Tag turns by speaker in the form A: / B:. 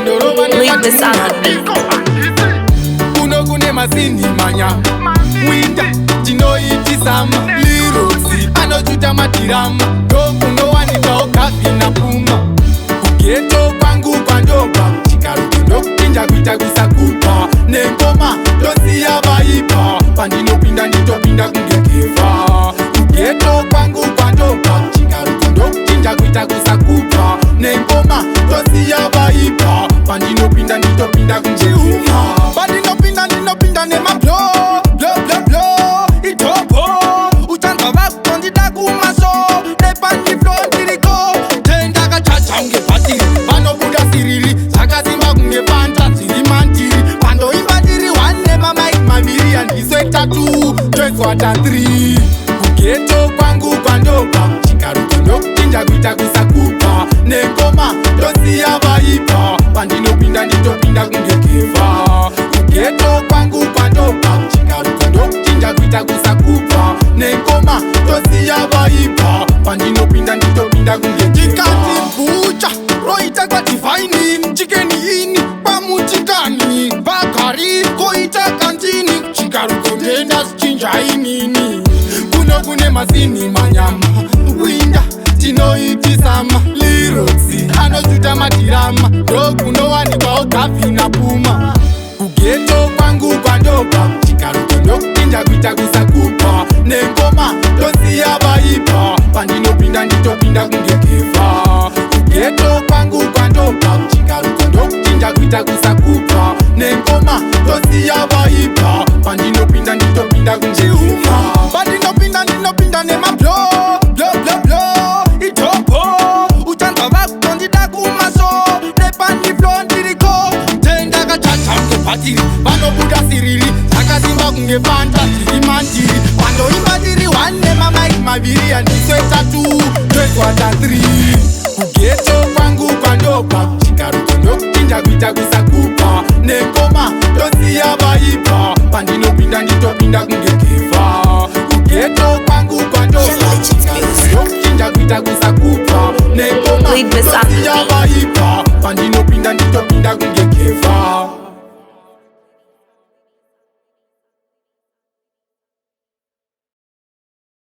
A: Leave this on the beat.
B: Kuno kune masini manya Mwinda chinoitisama Lirosi anochuta matirama Dokuno wanika okafi na puma Kugeto kwangu kwa ndoba Chikaruku ndokutinja kuita kusakupa Nengoma dosi ya vaipa Pandino pinda nitopinda kungekefa Kugeto kwangu kwa ndoba Chikaruku ndokutinja kuita kusakupa Nengoma dosi ya vaipa Pandino pinda nitopinda kungekefa Pandino pinda nema blow Blow, blow Itopo Uchanza wakondida kumaso Nepandi flow ndiriko Tenda kachacha unge patiri Pano buda siriri Saka simba kunge panta Siri mantiri Pando imbadiri Wane mama ikmamiri Andiswe tatu Tweswata 3 Kugeto kwangu kwa ndoba Chikaruku ndokutinja kuita kusakupa Nengoma dosi ya vaipa Pandino pinda nitopinda kungekefa Kugeto kwangu kwa ndoba Chikaruku ndokutinja kuita kusakupa Nengoma dosi ya vaipa Pandino pinda nitopinda kungekefa Jikati mbucha Roita kwa divaini Jikeni ini Pamuchikani Bakari Koita kantini Chikaruku ndenda schinja inini Kuno kune masini manyama Winda chinoitisama Lirosi anochuta matirama Dokuno wanika okafi na puma Kugeto kwangu kwa ndoba Chikaruku ndokutinja kuita kusakupa Nengoma dosi ya vaipa Pandino pinda nitopinda kungekefa Kugeto kwangu kwa ndoba Chikaruku ndokutinja kuita kusakupa Nengoma dosi ya vaipa Pandino pinda nitopinda kungekefa Pandino pinda nema blow Blow Itopo Uchanza wakondida kumaso Nepandi flow ndiriko Tenda kachacha unge patiri Pano buda siriri Saka simba kunge panta Siri mantiri Pando imbadiri Wane mama ikmabiri Andiswe tatu Tweswata 3 Kugeto kwangu kwa ndoba Chikaruku ndokutinja kuita kusakupa Nengoma dosi ya vaipa Pandino pinda nitopinda kungekefa Kugeto kwangu kwa ndoba Chikaruku ndokutinja kuita kusakupa Nengoma
A: Leave this on